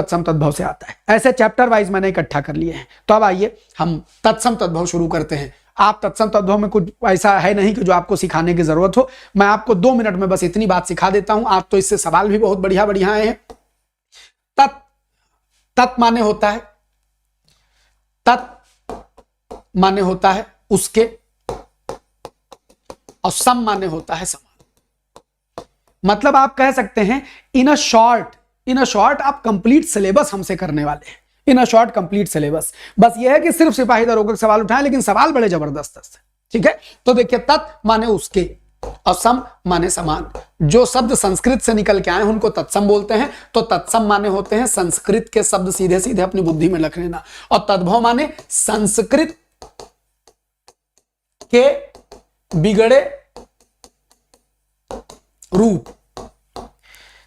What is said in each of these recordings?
तत्सम तद्भव से आता है। ऐसे चैप्टर वाइज मैंने इकट्ठा कर लिए हैं। तो अब आइए हम तत्सम तद्भव शुरू करते हैं। आप तत्सम तद्भव में कुछ ऐसा है नहीं कि जो आपको सिखाने की जरूरत हो, मैं आपको 2 मिनट में बस इतनी बात सिखा देता हूं। आप तो इससे सवाल भी बहुत बढ़िया बढ़िया आए हैं। तत् माने होता है, तत् माने होता है उसके, और सम माने होता है समान। मतलब आप कह सकते हैं इन अ शॉर्ट आप कंप्लीट सिलेबस हमसे करने वाले हैं। इन अ शॉर्ट कंप्लीट सिलेबस। बस ये है कि सिर्फ सिपाही दरोगा के सवाल उठाएं, लेकिन सवाल बड़े जबरदस्त है। ठीक है, तो देखिए तत् माने उसके और सम माने समान। जो शब्द संस्कृत से निकल के आए उनको तत्सम बोलते हैं। तो तत्सम माने होते हैं संस्कृत के शब्द सीधे सीधे अपनी बुद्धि में रख लेना, और तद्भव माने संस्कृत के बिगड़े रूप।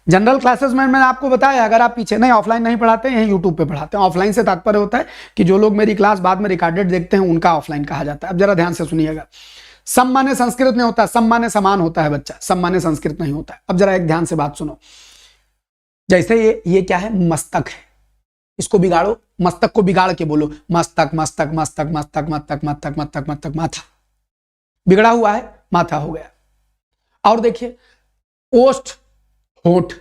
जनरल क्लासेस में मैंने आपको बताया, अगर आप पीछे नहीं, ऑफलाइन नहीं पढ़ाते हैं, यूट्यूब पे पढ़ाते हैं। ऑफलाइन से तात्पर्य होता है कि जो लोग मेरी क्लास बाद में रिकॉर्डेड देखते हैं उनका ऑफलाइन कहा जाता है। अब जरा ध्यान से सुनिएगा। सम माने संस्कृत में होता है, सम माने समान होता है बच्चा, सम माने संस्कृत नहीं होता है। अब जरा एक ध्यान से बात सुनो। जैसे ये क्या है, मस्तक है, इसको बिगाड़ो, मस्तक को बिगाड़ के बोलो मस्तक मस्तक मस्तक मस्तक मस्तक मस्तक मस्तक मस्तक माथा, बिगड़ा हुआ है, माथा हो गया। और देखिए ओष्ठ, होठ,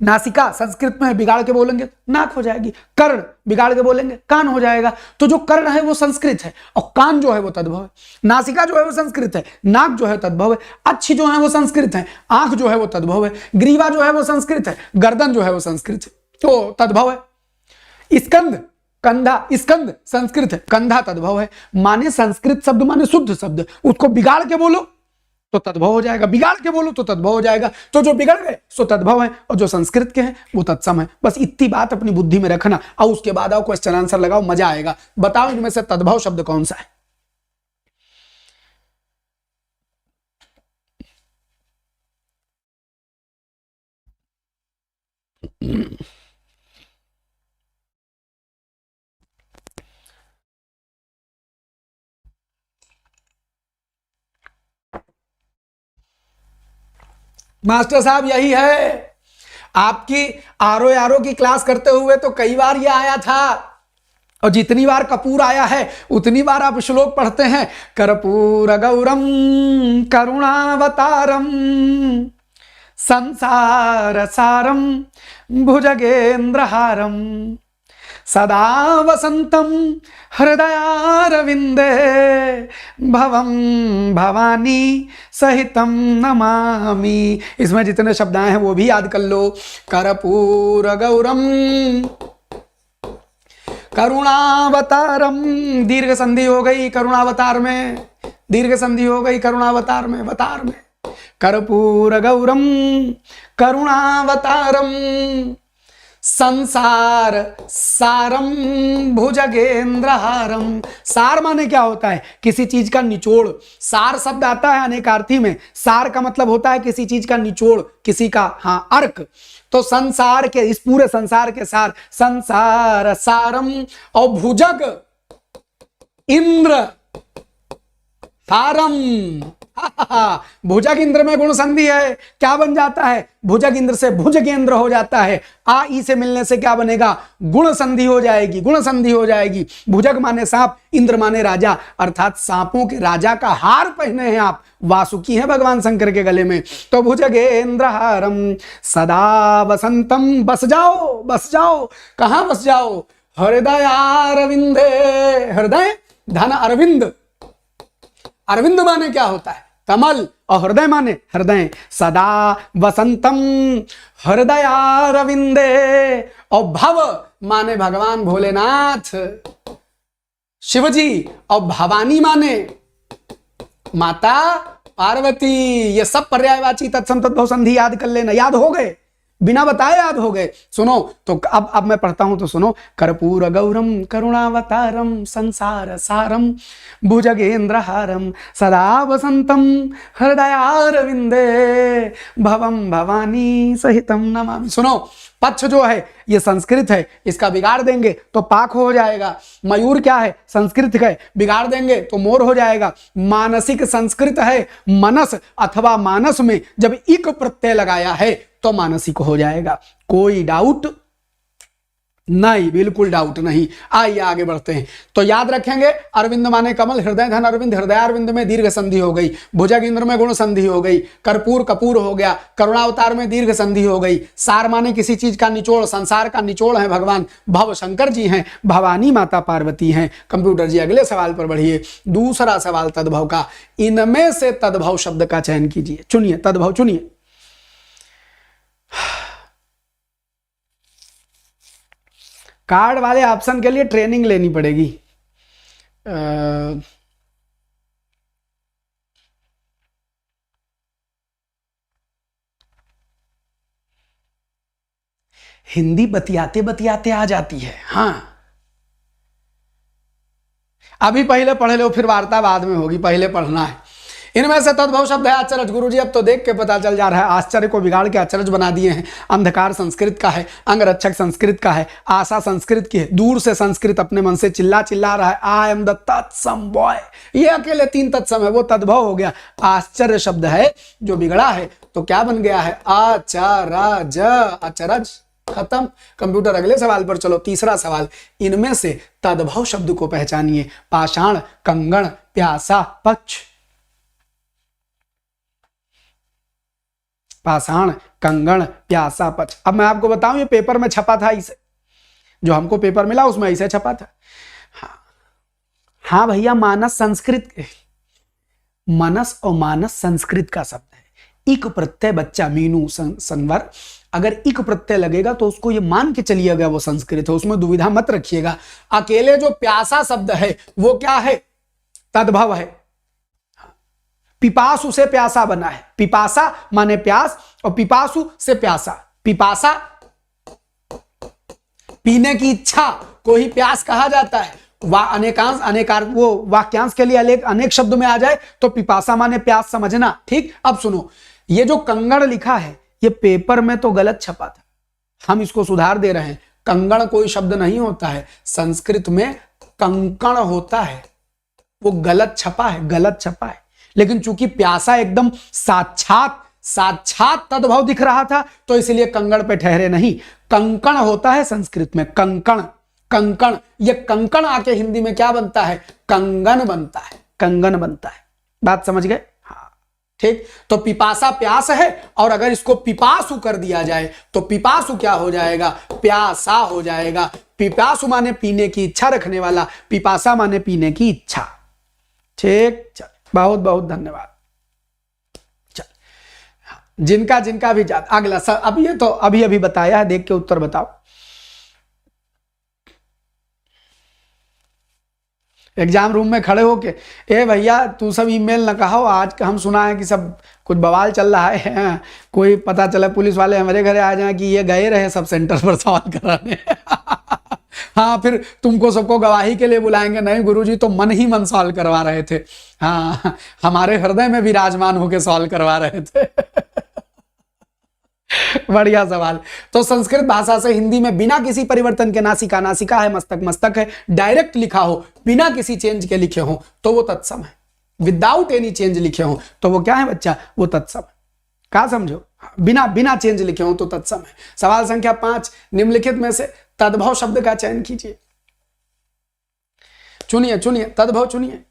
नासिका संस्कृत में बिगाड़ के बोलेंगे नाक हो जाएगी, कर्ण बिगाड़ के बोलेंगे कान हो जाएगा। तो जो कर्ण है वो संस्कृत है, और कान जो है वो तद्भव है। नासिका जो है वो संस्कृत है, नाक जो है तद्भव है। अच्छी जो है वो संस्कृत है, आंख जो है वो तद्भव है। ग्रीवा जो है वो संस्कृत है, गर्दन जो है वो संस्कृत है, तो तद्भव है। स्कंद, कंधा, स्कंद संस्कृत है, कंधा तद्भव है। माने संस्कृत शब्द माने शुद्ध शब्द, उसको बिगाड़ के बोलो तो तद्भव हो जाएगा, बिगाड़ के बोलो तो तद्भव हो जाएगा। तो जो बिगड़ गए सो तद्भव है, और जो संस्कृत के हैं वो तत्सम है। बस इतनी बात अपनी बुद्धि में रखना, और उसके बाद आओ क्वेश्चन आंसर लगाओ, मजा आएगा। बताओ इनमें से तद्भव शब्द कौन सा है? मास्टर साहब यही है। आपकी आरो की क्लास करते हुए तो कई बार ये आया था, और जितनी बार कपूर आया है उतनी बार आप श्लोक पढ़ते हैं। कर्पूर गौरम करुणावतारम संसार सारम भुजगेंद्रहारम सदा वसंतम हृदयारविंदे भवम भवानी सहितम नमामि। इसमें जितने शब्द आए हैं वो भी याद कर लो। कर्पूर गौरम करुणावतारम, दीर्घ संधि हो गई करुणावतार में, दीर्घ संधि हो गई करुणावतार में, अवतार में। कर्पूर गौरम करुणावतारम संसार सारम भुजगेंद्रहारम। सार माने क्या होता है? किसी चीज का निचोड़। सार शब्द आता है अनेकार्थी में। सार का मतलब होता है किसी चीज का निचोड़, किसी का अर्क। तो संसार के, इस पूरे संसार के सार, संसार सारम, और भुजग इंद्र सारम। भुजग इंद्र में गुण संधि है, क्या बन जाता है? भुजग इंद्र से भुजगेंद्र हो जाता है। आ ई से मिलने से क्या बनेगा? गुण संधि हो जाएगी, गुण संधि हो जाएगी। भुजग माने सांप, इंद्र माने राजा, अर्थात सांपों के राजा का हार पहने हैं आप, वासुकी है भगवान शंकर के गले में। तो भुजगेंद्र हारम सदा वसंतम, बस जाओ बस जाओ। कहां बस जाओ? हृदय अरविंदे, हृदय धन अरविंद। अरविंद माने क्या होता है? कमल, और हृदय माने हृदय। सदा वसंतम हृदय अरविंदे, और भव माने भगवान भोलेनाथ शिवजी, और भवानी माने माता पार्वती। ये सब पर्यायवाची तत्सम तद्भव संधि याद कर लेना। याद हो गए? बिना बताए याद हो गए? सुनो तो अब मैं पढ़ता हूं तो सुनो। कर्पूर गौरम करुणावतारम संसार सारम भुजगेंद्रहारम सदा वसंतम हृदयारविंदे भवम भवानी सहितम नमामि। सुनो, पक्ष जो है ये संस्कृत है, इसका बिगाड़ देंगे तो पाक हो जाएगा। मयूर क्या है? संस्कृत है, बिगाड़ देंगे तो मोर हो जाएगा। मानसिक संस्कृत है, मनस अथवा मानस में जब इक प्रत्यय लगाया है तो मानसिक हो जाएगा। कोई डाउट? नहीं, बिल्कुल डाउट नहीं। आइए आगे बढ़ते हैं। तो याद रखेंगे, अरविंद माने कमल, हृदय धन अरविंद, हृदयारविंद में दीर्घ संधि हो गई, भुजगेंद्र में गुण संधि हो गई, कर्पूर कपूर हो गया, करुणावतार में दीर्घ संधि हो गई, सार माने किसी चीज का निचोड़, संसार का निचोड़ है भगवान, भव शंकर जी हैं, भवानी माता पार्वती हैं। कंप्यूटर जी अगले सवाल पर बढ़िए। दूसरा सवाल तद्भव का, इनमें से तद्भव शब्द का चयन कीजिए। चुनिए, तद्भव चुनिए। कार्ड वाले ऑप्शन के लिए ट्रेनिंग लेनी पड़ेगी। हिंदी बतियाते बतियाते आ जाती है। हाँ, अभी पहले पढ़ लो, फिर वार्ता बाद में होगी, पहले पढ़ना है। इनमें से तद्भव शब्द है अचरज। गुरुजी अब तो देख के पता चल जा रहा है, आश्चर्य को बिगाड़ के अचरज बना दिए हैं। अंधकार संस्कृत का है, अंगरक्षक संस्कृत का है, आशा संस्कृत की है। दूर से संस्कृत अपने मन से चिल्ला चिल्ला रहा है, आई एम द तत्सम बॉय। ये अकेले 3 तत्सम है, वो तद्भव हो गया। आश्चर्य शब्द है जो बिगड़ा है, तो क्या बन गया है? अचरज, अचरज, खत्म। कंप्यूटर अगले सवाल पर चलो। तीसरा सवाल, इनमें से तद्भव शब्द को पहचानिए। पाषाण, कंगण, प्यासा, पक्ष। पाषाण, कंगण, प्यासा, पक्ष। अब मैं आपको बताऊं, ये पेपर में छपा था, इसे जो हमको पेपर मिला उसमें ऐसे छपा था। हाँ भैया, मानस संस्कृत, मनस और मानस संस्कृत का शब्द है। इक प्रत्यय बच्चा मीनू संवर, अगर इक प्रत्यय लगेगा तो उसको ये मान के चलिएगा वो संस्कृत है, उसमें दुविधा मत रखिएगा। अकेले जो प्यासा शब्द है वो क्या है? तद्भव है। पिपासु से प्यासा बना है। पिपासा माने प्यास और पिपासु से प्यासा। पिपासा पीने की इच्छा को ही प्यास कहा जाता है। अनेकांश, अनेकार, वो वाक्यांश के लिए अनेक शब्द में आ जाए तो पिपासा माने प्यास, समझना। ठीक, अब सुनो, ये जो कंगण लिखा है ये पेपर में तो गलत छपा था, हम इसको सुधार दे रहे हैं। कंगण कोई शब्द नहीं होता है, संस्कृत में कंकण होता है, वो गलत छपा है, गलत छपा है। लेकिन चूंकि प्यासा एकदम साक्षात तद्भव दिख रहा था तो इसलिए कंगण पे ठहरे नहीं। कंकण होता है संस्कृत में, कंकण, कंकण। ये कंकण आके हिंदी में क्या बनता है? कंगन बनता है, कंगन बनता है। बात समझ गए? हाँ, ठीक। तो पिपासा प्यास है, और अगर इसको पिपासु कर दिया जाए तो पिपासु क्या हो जाएगा? प्यासा हो जाएगा। पिपासु माने पीने की इच्छा रखने वाला, पिपासा माने पीने की इच्छा। ठीक, चल, बहुत बहुत धन्यवाद। चल, जिनका जिनका भी जाता, अगला सर, अब ये तो अभी बताया है, देख के उत्तर बताओ। एग्जाम रूम में खड़े होके, ए भैया तू सब ईमेल न कहो, आज हम सुना है कि सब कुछ बवाल चल रहा है। कोई पता चला पुलिस वाले हमारे घरे आ जाए कि ये गए रहे सब सेंटर पर सवाल कराने। हाँ, फिर तुमको सबको गवाही के लिए बुलाएंगे। नहीं गुरुजी, तो मन ही मन सवाल करवा रहे थे। हाँ, हमारे हृदय में विराजमान होके सवाल करवा रहे थे। बढ़िया सवाल। तो संस्कृत भाषा से हिंदी में बिना किसी परिवर्तन के नासिका नासिका है, मस्तक मस्तक है, डायरेक्ट लिखा हो, बिना किसी चेंज के लिखे हो तो वो तत्सम है। विदाउट एनी चेंज लिखे हो तो वो क्या है बच्चा? वो तत्सम है। क्या समझो? बिना चेंज लिखे हो तो तत्सम है। सवाल संख्या 5, निम्नलिखित में से तद्भव शब्द का चयन कीजिए। चुनिए चुनिए, तद्भव चुनिए।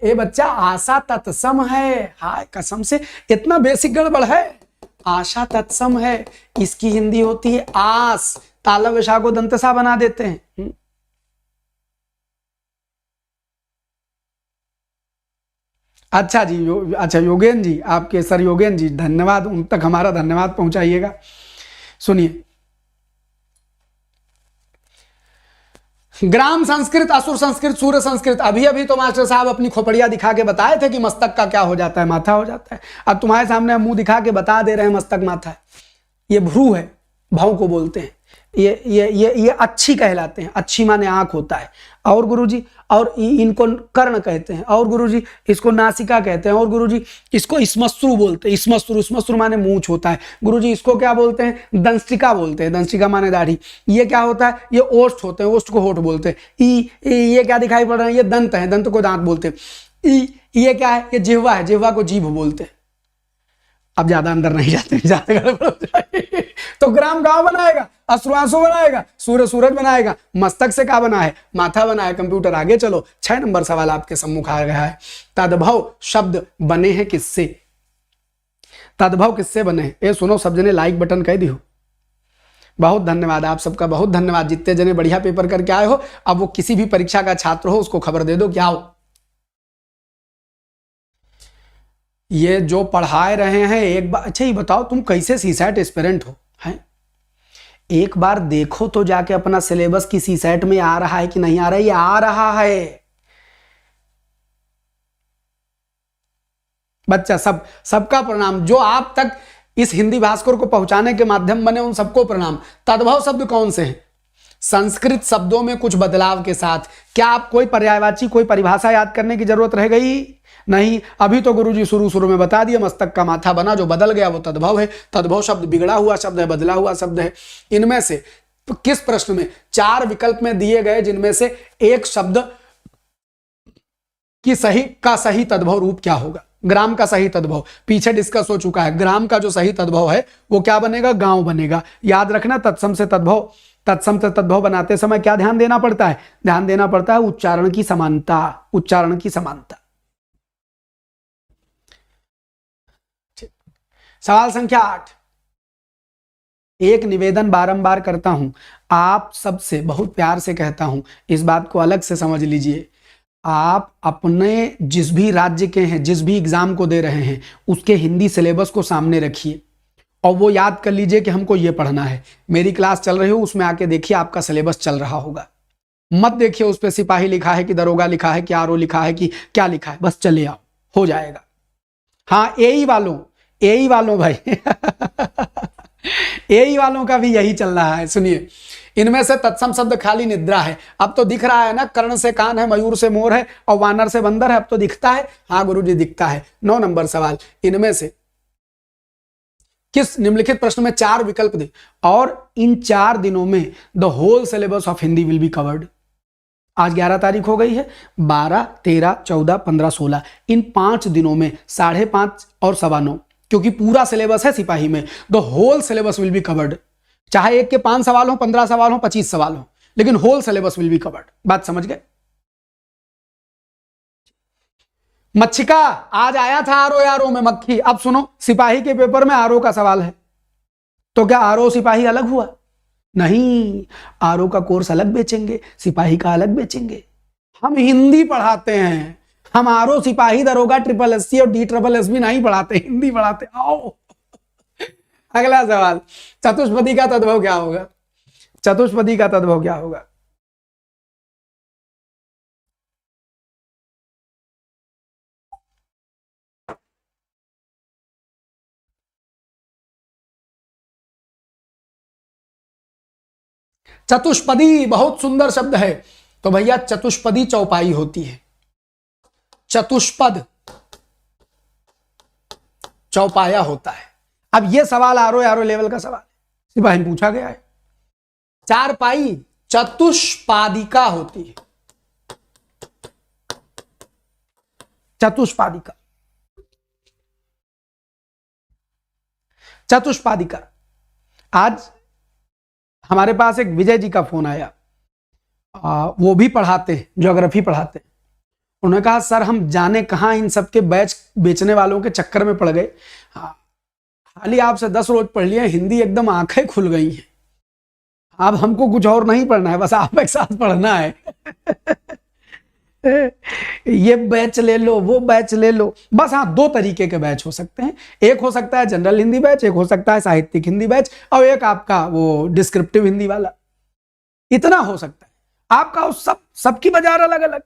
ए बच्चा, आशा तत्सम है। हाय कसम से, इतना बेसिक गड़बड़ है। आशा तत्सम है, इसकी हिंदी होती है आस। तालव्य विशा को दंतसा बना देते हैं। अच्छा जी, अच्छा योगेन जी, आपके सर योगेन जी, धन्यवाद, उन तक हमारा धन्यवाद पहुंचाइएगा। सुनिए, ग्राम संस्कृत, असुर संस्कृत, सूर्य संस्कृत। अभी तो मास्टर साहब अपनी खोपड़िया दिखा के बताए थे कि मस्तक का क्या हो जाता है? माथा हो जाता है। अब तुम्हारे सामने मुंह दिखा के बता दे रहे हैं मस्तक माथा है। ये भ्रू है, भाव को बोलते हैं। ये अच्छी कहलाते हैं। अच्छी माने आंख होता है। और गुरुजी, और इनको कर्ण कहते हैं। और गुरुजी, इसको नासिका कहते हैं। और गुरुजी, इसको स्मश्रु बोलते हैं। स्मश्रु माने मूंछ होता है। गुरुजी, इसको क्या बोलते हैं? दंष्टिका बोलते हैं। दंष्टिका माने दाढ़ी। ये क्या होता है? ये ओष्ठ होते हैं। ओष्ठ को होठ बोलते हैं। ये क्या दिखाई पड़ रहा है? ये दंत है। दंत को दांत बोलते हैं। ये क्या है? ये जिह्वा है। जिह्वा को जीभ बोलते हैं। अब ज्यादा अंदर नहीं जाते, ज्यादा गड़बड़ हो जाएगी। तो ग्राम गांव बनाएगा, अश्रु बनाएगा, सूर्य सूरज बनाएगा, मस्तक से क्या बना है, माथा बना है। कंप्यूटर आगे चलो, 6 नंबर सवाल आपके सम्मुख आ गया है। तद्भव शब्द बने हैं किससे? तद्भव किससे बने हैं? ये सुनो, सब जने लाइक बटन कह दी हो। बहुत धन्यवाद आप सबका, बहुत धन्यवाद। जितने जने बढ़िया पेपर करके आए हो, अब वो किसी भी परीक्षा का छात्र हो उसको खबर दे दो क्या हो। ये जो पढ़ा रहे हैं एक बार, अच्छा ये बताओ तुम कैसे सीसैट एस्पिरेंट हो? हैं एक बार देखो तो जाके अपना सिलेबस की सीसैट में आ रहा है कि नहीं आ रहा है। ये आ रहा है बच्चा। सबका प्रणाम, जो आप तक इस हिंदी भास्कर को पहुंचाने के माध्यम बने उन सबको प्रणाम। तद्भव शब्द कौन से हैं? संस्कृत शब्दों में कुछ बदलाव के साथ। क्या आप कोई पर्यायवाची, कोई परिभाषा याद करने की जरूरत रह गई? नहीं। अभी तो गुरुजी शुरू में बता दिया, मस्तक का माथा बना, जो बदल गया वो तद्भव है। तद्भव शब्द बिगड़ा हुआ शब्द है, बदला हुआ शब्द है। इनमें से किस प्रश्न में 4 विकल्प में दिए गए जिनमें से एक शब्द की सही तद्भव रूप क्या होगा? ग्राम का सही तद्भव पीछे डिस्कस हो चुका है। ग्राम का जो सही तद्भव है वो क्या बनेगा? गांव बनेगा। याद रखना, तत्सम से तद्भव बनाते समय क्या ध्यान देना पड़ता है? ध्यान देना पड़ता है उच्चारण की समानता, उच्चारण की समानता। सवाल संख्या 8। एक निवेदन बारंबार करता हूं, आप सबसे बहुत प्यार से कहता हूं, इस बात को अलग से समझ लीजिए। आप अपने जिस भी राज्य के हैं, जिस भी एग्जाम को दे रहे हैं, उसके हिंदी सिलेबस को सामने रखिए और वो याद कर लीजिए कि हमको ये पढ़ना है। मेरी क्लास चल रही हो, उसमें आके देखिए आपका सिलेबस चल रहा होगा। मत देखिए उस पर सिपाही लिखा है कि दरोगा लिखा है कि आरओ लिखा है कि क्या लिखा है, बस चले आओ, हो जाएगा। हाँ एई वालों भाई एई वालों का भी यही चल रहा है। सुनिए, इनमें से तत्सम शब्द खाली निद्रा है। अब तो दिख रहा है ना, कर्ण से कान है, मयूर से मोर है और वानर से बंदर है। अब तो दिखता है। हाँ गुरुजी दिखता है। 9 नंबर सवाल, इनमें से किस निम्नलिखित प्रश्न में 4 विकल्प दे और इन 4 दिनों में the whole syllabus of Hindi will be covered. आज 11 तारीख हो गई है, 12, 13, 14, 15, 16, इन 5 दिनों में 5.5 और 9.25, क्योंकि पूरा सिलेबस है सिपाही में। The whole syllabus will be covered. चाहे एक के 5 सवाल हो, 15 सवाल हो, 25 सवाल हो, लेकिन whole syllabus will be covered. बात समझ गए? मच्छिका आज आया था आरओ में मक्खी। अब सुनो, सिपाही के पेपर में आरओ का सवाल है, तो क्या आरओ सिपाही अलग हुआ? नहीं, आरओ का कोर्स अलग बेचेंगे, सिपाही का अलग बेचेंगे। हम हिंदी पढ़ाते हैं, हम आरओ सिपाही दरोगा SSS और DSSS भी नहीं पढ़ाते, हिंदी पढ़ाते। आओ अगला सवाल, चतुष्पदी का तद्भव क्या होगा? चतुष्पदी का तद्भव क्या होगा? चतुष्पदी बहुत सुंदर शब्द है। तो भैया चतुष्पदी चौपाई होती है। चतुष्पद चौपाया होता है। अब यह सवाल आरओ लेवल का सवाल सिपाही पूछा गया है। 4 पाई चतुष्पादिका होती है। चतुष्पादिका, चतुष्पादिका। आज हमारे पास एक विजय जी का फोन आया, वो भी पढ़ाते हैं, ज्योग्राफी पढ़ाते हैं। उन्होंने कहा सर हम जाने कहां इन सबके बैच बेचने वालों के चक्कर में पड़ गए। खाली आपसे 10 रोज पढ़ लिए, हिंदी एकदम आंखें खुल गई हैं। अब हमको कुछ और नहीं पढ़ना है, बस आप एक साथ पढ़ना है। ये बैच ले लो, वो बैच ले लो, बस। हाँ 2 तरीके के बैच हो सकते हैं। एक हो सकता है जनरल हिंदी बैच, एक हो सकता है साहित्यिक हिंदी बैच, और एक आपका वो डिस्क्रिप्टिव हिंदी वाला। इतना हो सकता है आपका, सबकी बाजार अलग अलग।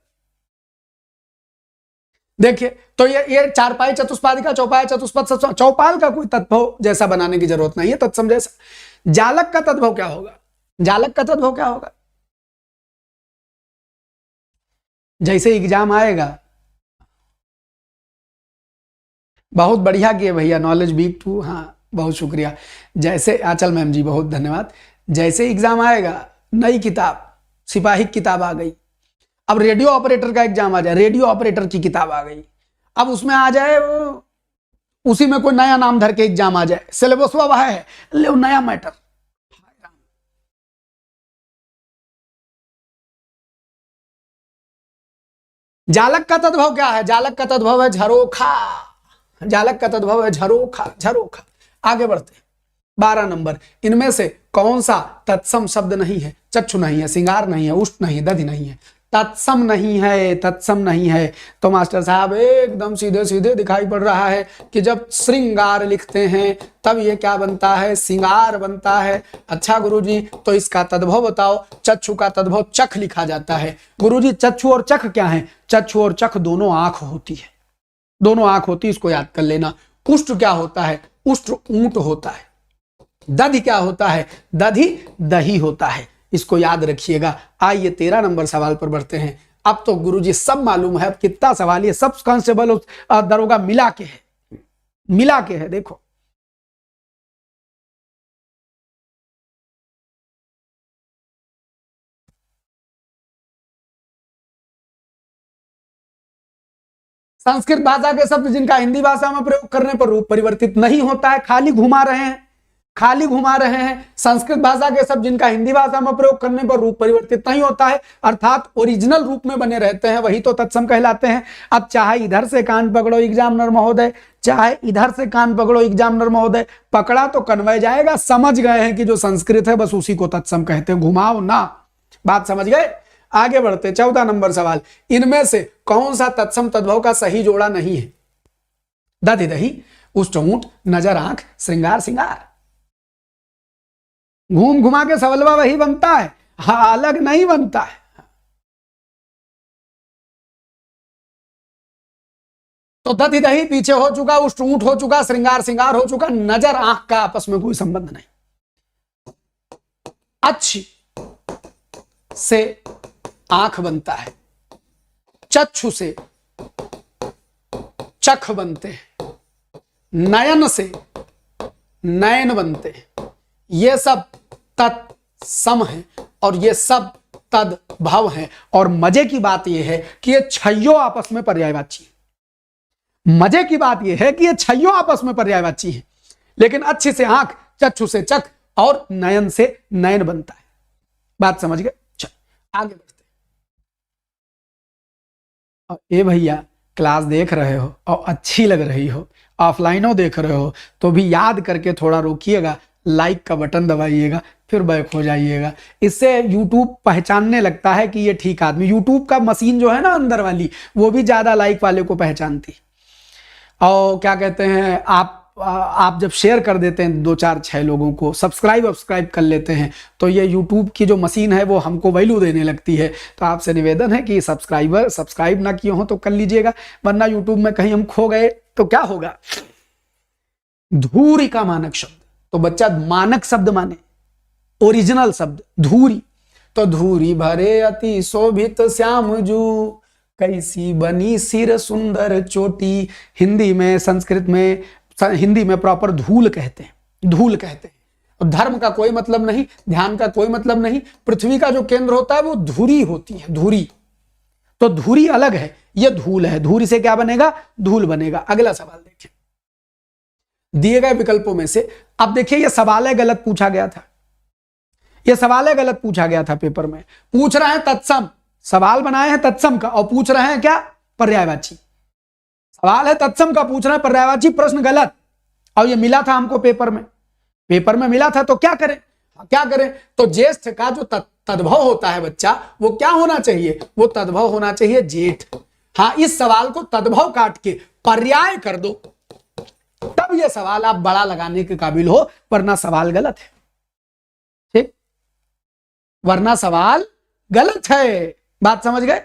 देखिए तो ये 4 पाई चतुष्पादिका, चौपाया चतुष्पद, चौपाल का कोई तद्भव जैसा बनाने की जरूरत नहीं है, तत्सम जैसा। जालक का तद्भव क्या होगा? जालक का तद्भव क्या होगा? जैसे एग्जाम आएगा, बहुत बढ़िया किए भैया, नॉलेज वीक टू, हाँ बहुत शुक्रिया। जैसे आंचल मैम जी बहुत धन्यवाद। जैसे एग्जाम आएगा, नई किताब सिपाही किताब आ गई। अब रेडियो ऑपरेटर का एग्जाम आ जाए, रेडियो ऑपरेटर की किताब आ गई। अब उसमें आ जाए उसी में कोई नया नाम धर के एग्जाम आ जाए, सिलेबस वह है, ले नया मैटर। जालक का तद्भव क्या है? जालक का तद्भव है झरोखा। जालक का तद्भव है झरोखा, झरोखा। आगे बढ़ते 12 नंबर, इनमें से कौन सा तत्सम शब्द नहीं है? चक्षु नहीं है, श्रृंगार नहीं है, उष्ट नहीं है, दधि नहीं है, तत्सम नहीं है, तत्सम नहीं है। तो मास्टर साहब एकदम सीधे सीधे दिखाई पड़ रहा है कि जब श्रृंगार लिखते हैं तब ये क्या बनता है? श्रृंगार बनता है। अच्छा गुरुजी, तो इसका तद्भव बताओ। चक्षु का तद्भव चख लिखा जाता है। गुरुजी चक्षु और चख क्या है? चक्षु और चख दोनों आंख होती है, दोनों आंख होती है, इसको याद कर लेना। उष्ट क्या होता है? उष्ट ऊंट होता है। दधि क्या होता है? दधि दही होता है, इसको याद रखिएगा। आइए 13 नंबर सवाल पर बढ़ते हैं। अब तो गुरुजी सब मालूम है, अब कितना सवाल, ये सब कांस्टेबल और दरोगा मिला के है, मिला के है। देखो संस्कृत भाषा के शब्द जिनका हिंदी भाषा में प्रयोग करने पर रूप परिवर्तित नहीं होता है, खाली घुमा रहे हैं, खाली घुमा रहे हैं। संस्कृत भाषा के शब्द जिनका हिंदी भाषा में प्रयोग करने पर रूप परिवर्तित नहीं होता है, अर्थात ओरिजिनल रूप में बने रहते हैं, वही तो तत्सम कहलाते हैं। अब चाहे इधर से कान पकड़ो एग्जामिनर महोदय, चाहे इधर से कान पकड़ो एग्जामिनर महोदय, पकड़ा तो कन्वे जाएगा। समझ गए हैं कि जो संस्कृत है बस उसी को तत्सम कहते हैं, घुमाओ ना। बात समझ गए? आगे बढ़ते 14 नंबर सवाल, इनमें से कौन सा तत्सम तद्भव का सही जोड़ा नहीं है? दधि दही, उष्ट ऊंट, नजर आंख, श्रृंगार श्रृंगार। घूम घुमा के सवलवा वही बनता है, हाँ अलग नहीं बनता है। तो दधि दही पीछे हो चुका, उष्ट ऊंट हो चुका, श्रृंगार श्रृंगार हो चुका, नजर आंख का आपस में कोई संबंध नहीं। अच्छी से आंख बनता है, चक्षु से चख बनते हैं, नयन से नयन बनते हैं। ये सब तत्सम है और ये सब तद्भव है। और मजे की बात यह है कि ये छइयों आपस में पर्यायवाची है। मजे की बात यह है कि ये छइयों आपस में पर्यायवाची है, लेकिन अच्छी से आंख, चक्षु से चख और नयन से नयन बनता है। बात समझ गए? चल आगे बढ़ते। और ए भैया क्लास देख रहे हो और अच्छी लग रही हो, ऑफलाइनों देख रहे हो तो भी याद करके थोड़ा रोकिएगा, लाइक का बटन दबाइएगा, फिर बैक हो जाइएगा। इससे यूट्यूब पहचानने लगता है कि ये ठीक आदमी, यूट्यूब का मशीन जो है ना अंदर वाली, वो भी ज्यादा लाइक वाले को पहचानती। और क्या कहते हैं, आप जब शेयर कर देते हैं 2 4 6 लोगों को, सब्सक्राइब कर लेते हैं, तो ये यूट्यूब की जो मशीन है वो हमको वैल्यू देने लगती है। तो आपसे निवेदन है कि सब्सक्राइब ना किए हो तो कर लीजिएगा, वरना यूट्यूब में कहीं हम खो गए तो क्या होगा। धूरी का मानक शब्द, तो बच्चा मानक शब्द माने ओरिजिनल शब्द धूरी। तो धूरी भरे अति शोभित श्याम जू, कैसी बनी सिर सुंदर चोटी। हिंदी में, संस्कृत में, हिंदी में प्रॉपर धूल कहते हैं, धूल कहते हैं। धर्म का कोई मतलब नहीं, ध्यान का कोई मतलब नहीं। पृथ्वी का जो केंद्र होता है वो धुरी होती है, धुरी। तो धुरी अलग है, ये धूल है। धूरी से क्या बनेगा? धूल बनेगा। अगला सवाल देखिए, दिए गए विकल्पों में से, अब देखिए ये सवाल है गलत पूछा गया था, ये सवाल है गलत पूछा गया था पेपर में। पूछ रहे हैं तत्सम, सवाल बनाए हैं तत्सम का और पूछ रहे हैं क्या? पर्यायवाची। सवाल है तत्सम का, पूछ रहे हैं पर्यायवाची, प्रश्न गलत। और ये मिला था हमको पेपर में मिला था, तो क्या करें? क्या करें? तो ज्येष्ठ का जो तद्भव होता है बच्चा, वो क्या होना चाहिए? वो तद्भव होना चाहिए जेठ। हाँ, इस सवाल को तद्भव काट के पर्याय कर दो, तब ये सवाल आप बड़ा लगाने के काबिल हो, वरना सवाल गलत है। ठीक, वरना सवाल गलत है। बात समझ गए?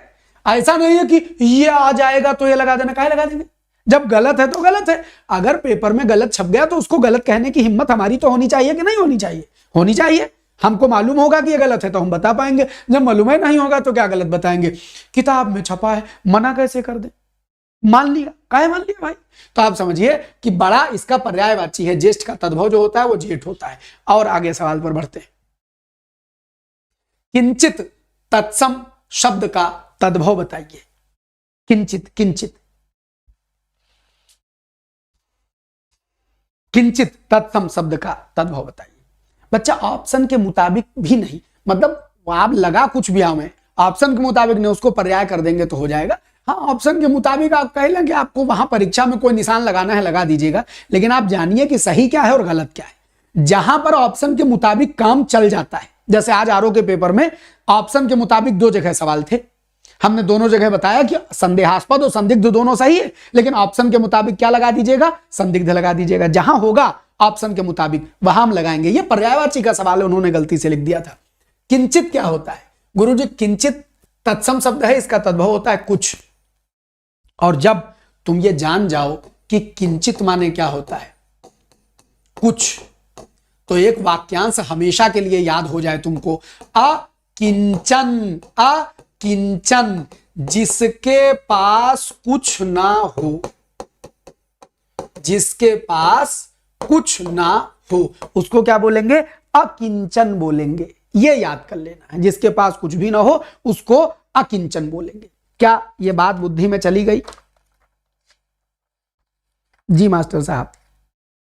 ऐसा नहीं है कि ये आ जाएगा तो ये लगा देना, काहे लगा देंगे? जब गलत है तो गलत है। अगर पेपर में गलत छप गया तो उसको गलत कहने की हिम्मत हमारी तो होनी चाहिए कि नहीं होनी चाहिए? होनी चाहिए। हमको मालूम होगा कि ये गलत है तो हम बता पाएंगे, जब मालूम ही नहीं होगा तो क्या गलत बताएंगे? किताब में छपा है, मना कैसे कर दे? मान लिया, काहे मान लिया भाई? तो आप समझिए कि बड़ा इसका पर्यायवाची है, ज्येष्ठ का तद्भव जो होता है वो जेठ होता है। और आगे सवाल पर बढ़ते हैं। किंचित तत्सम शब्द का तद्भव बताइए। किंचित, किंचित किंचित तत्सम शब्द का तद्भव बताइए। बच्चा ऑप्शन के मुताबिक भी नहीं, मतलब आप लगा कुछ भी हमें, ऑप्शन के मुताबिक नहीं, उसको पर्याय कर देंगे तो हो जाएगा। हाँ, ऑप्शन के मुताबिक आप कह लेंगे, आपको वहां परीक्षा में कोई निशान लगाना है लगा दीजिएगा, लेकिन आप जानिए कि सही क्या है और गलत क्या है। जहां पर ऑप्शन के मुताबिक काम चल जाता है, जैसे आज आरओ के पेपर में ऑप्शन के मुताबिक 2 जगह सवाल थे, हमने दोनों जगह बताया कि संदेहास्पद और संदिग्ध दोनों सही है, लेकिन ऑप्शन के मुताबिक क्या लगा दीजिएगा, संदिग्ध लगा दीजिएगा। जहां होगा ऑप्शन के मुताबिक वहां हम लगाएंगे। ये पर्यायवाची का सवाल है, उन्होंने गलती से लिख दिया था। किंचित क्या होता है गुरुजी? किंचित तत्सम शब्द है, इसका तद्भव होता है कुछ। और जब तुम ये जान जाओ कि किंचित माने क्या होता है, कुछ, तो एक वाक्यांश हमेशा के लिए याद हो जाए तुमको, अकिंचन। अकिंचन, जिसके पास कुछ ना हो, जिसके पास कुछ ना हो उसको क्या बोलेंगे? अकिंचन बोलेंगे। ये याद कर लेना है, जिसके पास कुछ भी ना हो उसको अकिंचन बोलेंगे। क्या ये बात बुद्धि में चली गई? जी मास्टर साहब।